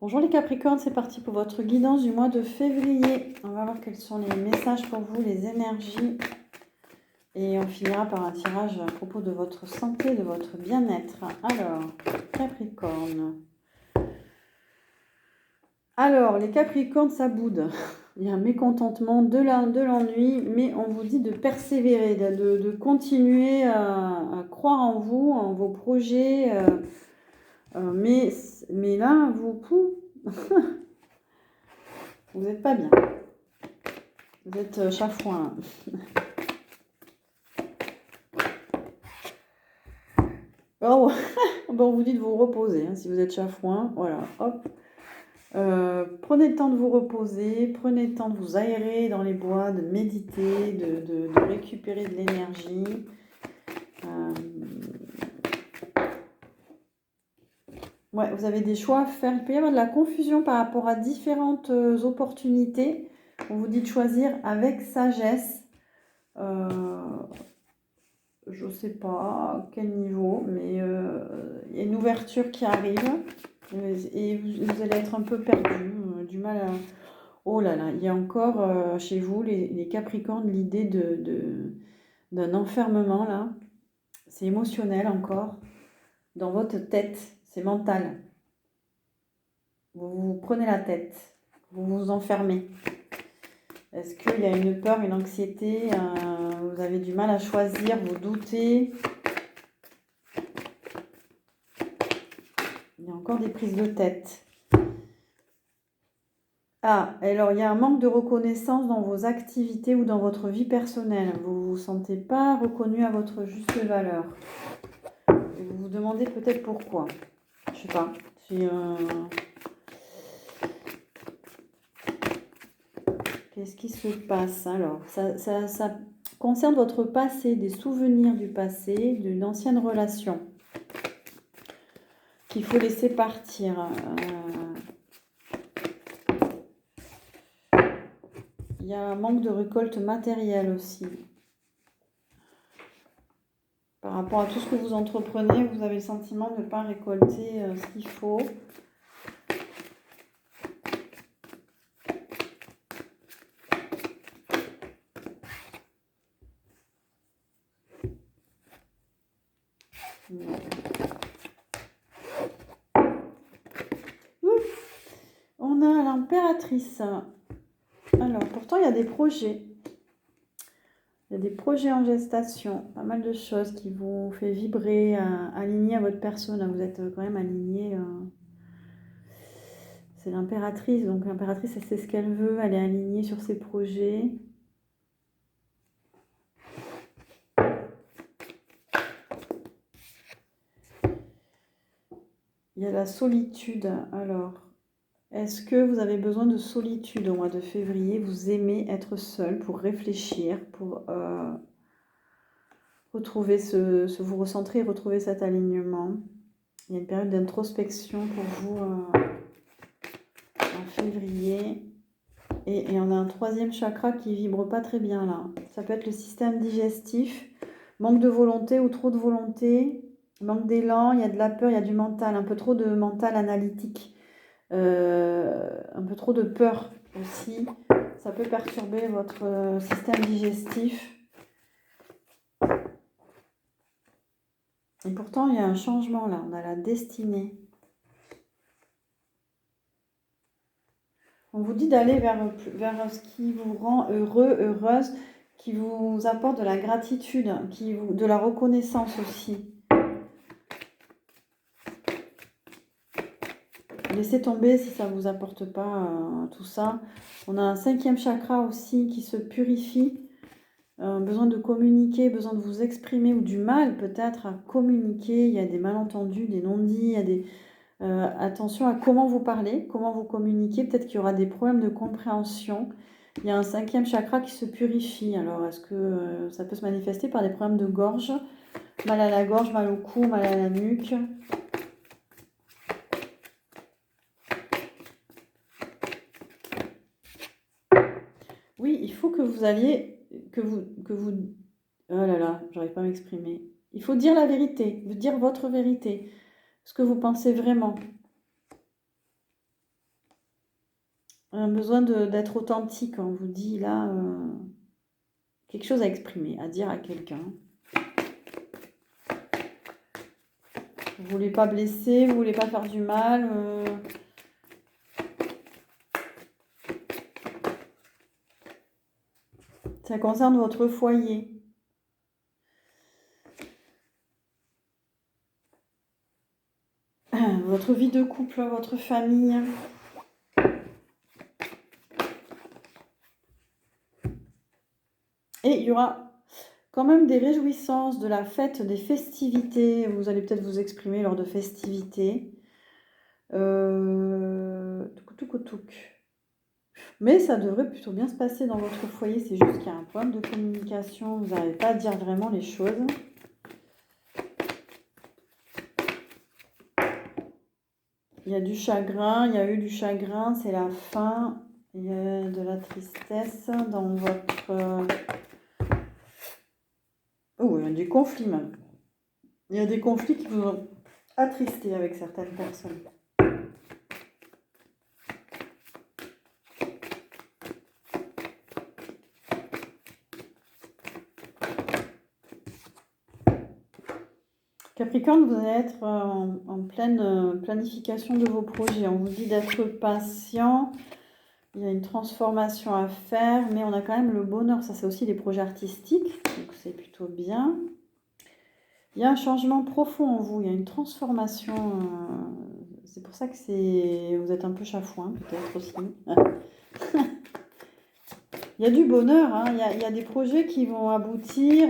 Bonjour les Capricornes, c'est parti pour votre guidance du mois de février. On va voir quels sont les messages pour vous, les énergies. Et on finira par un tirage à propos de votre santé, de votre bien-être. Alors, Capricorne. Alors, les Capricornes, ça boude. Il y a un mécontentement, de l'ennui, mais on vous dit de persévérer, de continuer à croire en vous, en vos projets. Mais là, vous n'êtes pas bien. Vous êtes chafouin. Oh, bon, on vous dit de vous reposer, hein, si vous êtes chafouin. Voilà, hop. Prenez le temps de vous reposer, prenez le temps de vous aérer dans les bois, de méditer, de récupérer de l'énergie. Ouais, vous avez des choix à faire. Il peut y avoir de la confusion par rapport à différentes opportunités. On vous dit de choisir avec sagesse. Je ne sais pas à quel niveau, mais il y a une ouverture qui arrive et vous allez être un peu perdu, du mal à... Oh là là, il y a encore chez vous, les Capricornes, l'idée d'un enfermement là. C'est émotionnel encore. Dans votre tête, c'est mental. Vous vous prenez la tête, vous vous enfermez. Est-ce qu'il y a une peur, une anxiété, vous avez du mal à choisir, vous doutez? Il y a encore des prises de tête. Ah, alors il y a un manque de reconnaissance dans vos activités ou dans votre vie personnelle. Vous ne vous sentez pas reconnu à votre juste valeur. Et vous vous demandez peut-être pourquoi. Je sais pas. Qu'est-ce qui se passe alors? Ça concerne votre passé, des souvenirs du passé, d'une ancienne relation qu'il faut laisser partir. Il y a un manque de récolte matérielle aussi. Par rapport à tout ce que vous entreprenez, vous avez le sentiment de ne pas récolter ce qu'il faut. On a l'impératrice. Alors, pourtant, il y a des projets. Il y a des projets en gestation. Pas mal de choses qui vous fait vibrer, aligner à votre personne. Vous êtes quand même aligné. C'est l'impératrice. Donc, l'impératrice, elle sait ce qu'elle veut. Elle est alignée sur ses projets. Il y a la solitude. Alors, est-ce que vous avez besoin de solitude au mois de février? Vous aimez être seul pour réfléchir, pour retrouver vous recentrer et retrouver cet alignement. Il y a une période d'introspection pour vous en février. Et on a un troisième chakra qui vibre pas très bien là. Ça peut être le système digestif, manque de volonté ou trop de volonté, manque d'élan, il y a de la peur, il y a du mental, un peu trop de mental analytique, un peu trop de peur aussi. Ça peut perturber votre système digestif. Et pourtant, il y a un changement là, on a la destinée. On vous dit d'aller vers ce qui vous rend heureux, heureuse, qui vous apporte de la gratitude, de la reconnaissance aussi. Laissez tomber si ça ne vous apporte pas tout ça. On a un cinquième chakra aussi qui se purifie. Besoin de communiquer, besoin de vous exprimer ou du mal peut-être à communiquer. Il y a des malentendus, des non-dits, il y a des... attention à comment vous parlez, comment vous communiquez. Peut-être qu'il y aura des problèmes de compréhension. Il y a un cinquième chakra qui se purifie. Alors, est-ce que ça peut se manifester par des problèmes de gorge? Mal à la gorge, mal au cou, mal à la nuque. Oui, il faut que vous alliez... Oh là là, j'arrive pas à m'exprimer. Il faut dire la vérité, dire votre vérité. Ce que vous pensez vraiment. un besoin d'être authentique. On vous dit là, quelque chose à exprimer, à dire à quelqu'un. Vous voulez pas blesser, vous voulez pas faire du mal. Ça concerne votre foyer. Votre vie de couple, votre famille. Et il y aura quand même des réjouissances, de la fête, des festivités. Vous allez peut-être vous exprimer lors de festivités. Touc. Mais ça devrait plutôt bien se passer dans votre foyer. C'est juste qu'il y a un problème de communication. Vous n'arrivez pas à dire vraiment les choses. Il y a du chagrin, il y a eu du chagrin, c'est la fin. Il y a de la tristesse dans votre... Oh, il y a des conflits même. Il y a des conflits qui vous ont attristé avec certaines personnes. Capricorne, vous allez être en pleine planification de vos projets. On vous dit d'être patient. Il y a une transformation à faire, mais on a quand même le bonheur. Ça, c'est aussi des projets artistiques, donc c'est plutôt bien. Il y a un changement profond en vous. Il y a une transformation. C'est pour ça que vous êtes un peu chafouin, peut-être aussi. Il y a du bonheur, hein. Il y a des projets qui vont aboutir,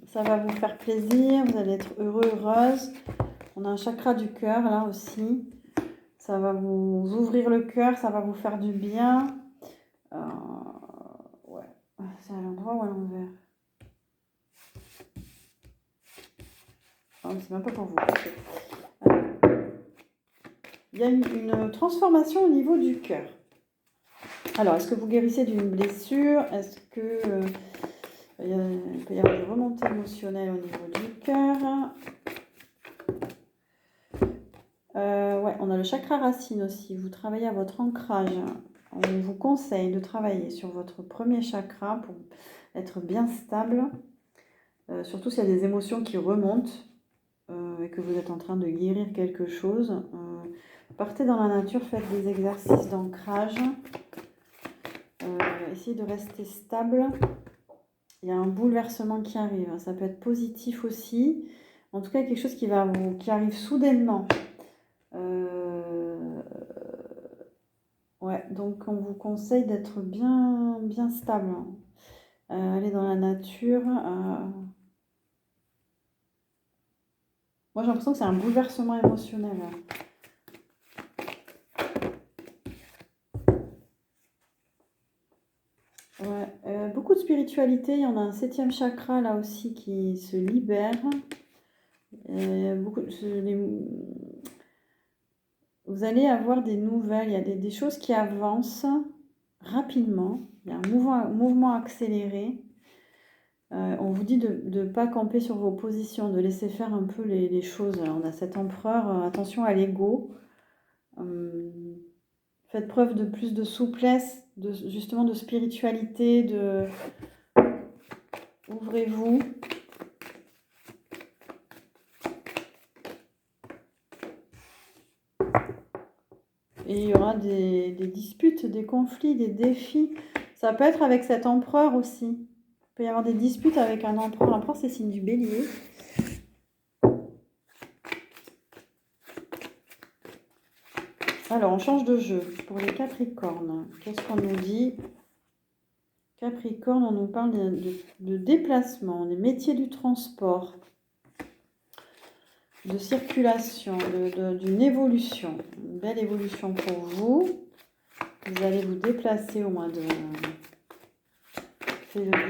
ça va vous faire plaisir, vous allez être heureux, heureuse. On a un chakra du cœur là aussi, ça va vous ouvrir le cœur, ça va vous faire du bien. Ouais, c'est à l'endroit ou à l'envers? C'est même pas pour vous. Il y a une transformation au niveau du cœur. Alors, est-ce que vous guérissez d'une blessure? Est-ce que il peut y avoir des remontées émotionnelles au niveau du cœur? Ouais, on a le chakra racine aussi. Vous travaillez à votre ancrage. On vous conseille de travailler sur votre premier chakra pour être bien stable. Surtout s'il y a des émotions qui remontent et que vous êtes en train de guérir quelque chose. Partez dans la nature, faites des exercices d'ancrage. Essayez de rester stable. Il y a un bouleversement qui arrive. Ça peut être positif aussi. En tout cas, quelque chose qui arrive soudainement. Ouais, donc on vous conseille d'être bien, bien stable. Aller dans la nature. Moi, j'ai l'impression que c'est un bouleversement émotionnel. Ouais, beaucoup de spiritualité. Il y en a un 7e chakra là aussi qui se libère. Vous allez avoir des nouvelles. Il y a des choses qui avancent rapidement. Il y a un mouvement accéléré. On vous dit de ne pas camper sur vos positions, de laisser faire un peu les choses. On a cet empereur, attention à l'ego. Faites preuve de plus de souplesse, justement de spiritualité, ouvrez-vous. Et il y aura des disputes, des conflits, des défis. Ça peut être avec cet empereur aussi. Il peut y avoir des disputes avec un empereur. L'empereur, c'est signe du bélier. Alors, on change de jeu pour les Capricornes. Qu'est-ce qu'on nous dit? Capricorne, on nous parle de déplacement, des métiers du transport, de circulation, d'une évolution. Une belle évolution pour vous. Vous allez vous déplacer au mois de février.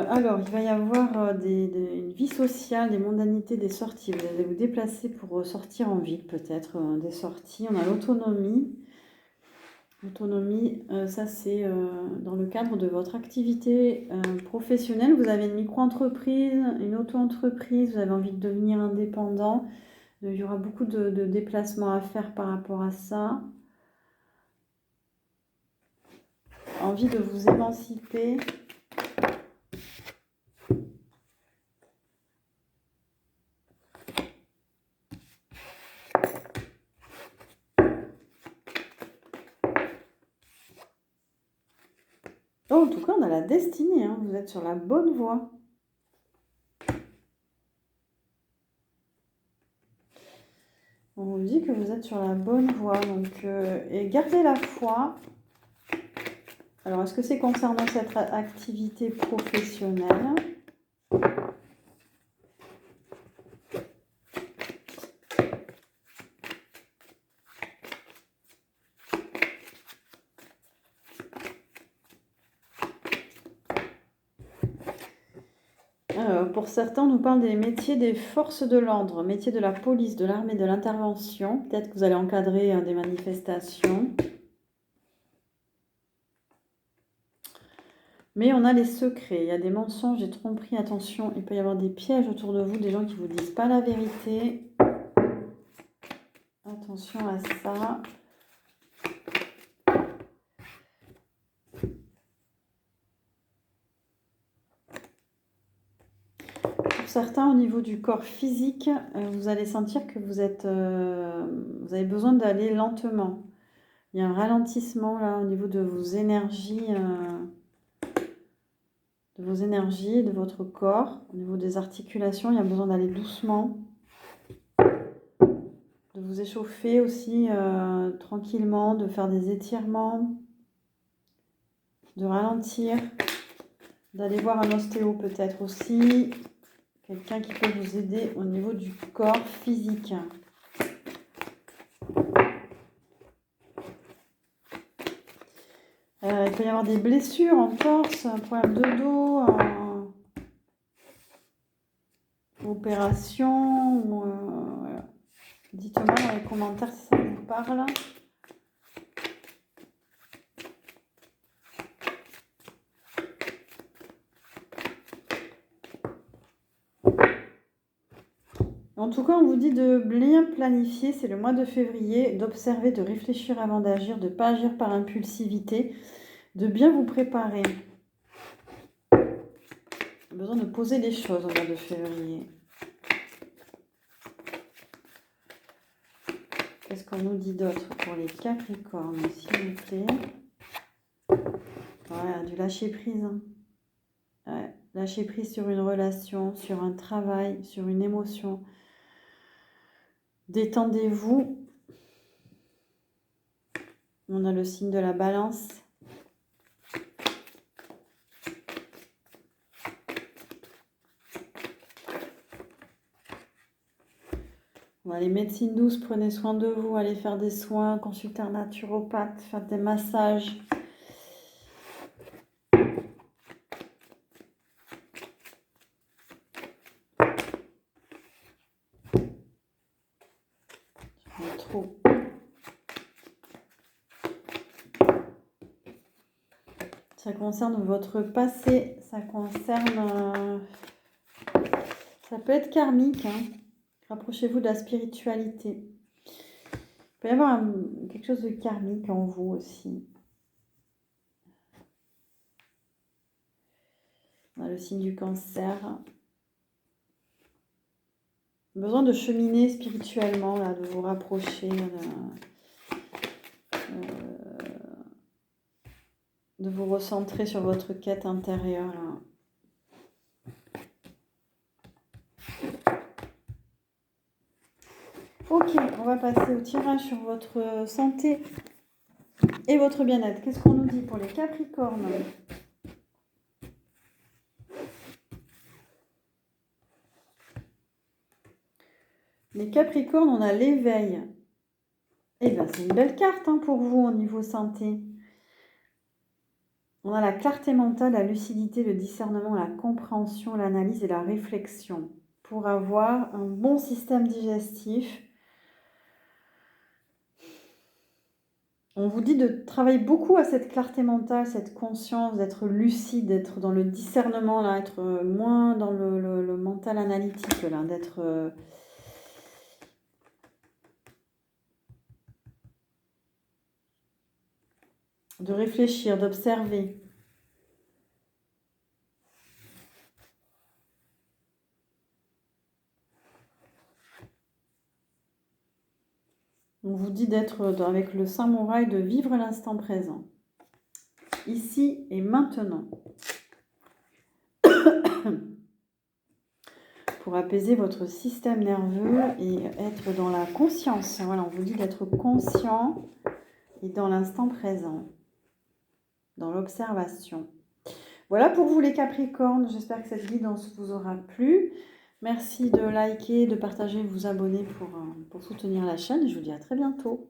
Alors, il va y avoir une vie sociale, des mondanités, des sorties. Vous allez vous déplacer pour sortir en ville, peut-être, des sorties. On a l'autonomie. L'autonomie, ça c'est dans le cadre de votre activité professionnelle. Vous avez une micro-entreprise, une auto-entreprise, vous avez envie de devenir indépendant. Il y aura beaucoup de déplacements à faire par rapport à ça. Envie de vous émanciper. Oh, en tout cas, on a la destinée, hein. Vous êtes sur la bonne voie. On vous dit que vous êtes sur la bonne voie. Donc, et gardez la foi. Alors, est-ce que c'est concernant cette activité professionnelle? Pour certains, on nous parle des métiers des forces de l'ordre, métiers de la police, de l'armée, de l'intervention. Peut-être que vous allez encadrer des manifestations. Mais on a les secrets, il y a des mensonges, des tromperies, attention, il peut y avoir des pièges autour de vous, des gens qui ne vous disent pas la vérité. Attention à ça. Pour certains, au niveau du corps physique, vous allez sentir que vous avez besoin d'aller lentement. Il y a un ralentissement là au niveau de vos énergies, de votre corps. Au niveau des articulations, il y a besoin d'aller doucement. De vous échauffer aussi tranquillement, de faire des étirements, de ralentir, d'aller voir un ostéo peut-être aussi, quelqu'un qui peut vous aider au niveau du corps physique. Il peut y avoir des blessures en torse, un problème de dos, opération. Voilà. Dites-moi dans les commentaires si ça vous parle. En tout cas, on vous dit de bien planifier, c'est le mois de février, d'observer, de réfléchir avant d'agir, de ne pas agir par impulsivité, de bien vous préparer. Besoin de poser les choses au mois de février. Qu'est-ce qu'on nous dit d'autre pour les Capricornes, s'il vous plaît? Voilà, du lâcher prise. Ouais, lâcher prise sur une relation, sur un travail, sur une émotion. Détendez-vous. On a le signe de la Balance. Les médecines douces, prenez soin de vous, allez faire des soins, consulter un naturopathe, faire des massages. Trop. Ça concerne votre passé, ça concerne... ça peut être karmique, hein. Rapprochez-vous de la spiritualité. Il peut y avoir quelque chose de karmique en vous aussi. On a le signe du Cancer. Besoin de cheminer spirituellement, là, de vous rapprocher, de vous recentrer sur votre quête intérieure. Là. Ok, on va passer au tirage sur votre santé et votre bien-être. Qu'est-ce qu'on nous dit pour les Capricornes? Les Capricornes, on a l'éveil. Eh bien, c'est une belle carte hein, pour vous au niveau santé. On a la clarté mentale, la lucidité, le discernement, la compréhension, l'analyse et la réflexion pour avoir un bon système digestif. On vous dit de travailler beaucoup à cette clarté mentale, cette conscience, d'être lucide, d'être dans le discernement, là, être moins dans le mental analytique, là, d'être de réfléchir, d'observer. On vous dit d'être avec le samouraï, de vivre l'instant présent, ici et maintenant, pour apaiser votre système nerveux et être dans la conscience. Voilà, on vous dit d'être conscient et dans l'instant présent, dans l'observation. Voilà pour vous les Capricornes, j'espère que cette guidance vous aura plu. Merci de liker, de partager, de vous abonner pour soutenir la chaîne. Je vous dis à très bientôt.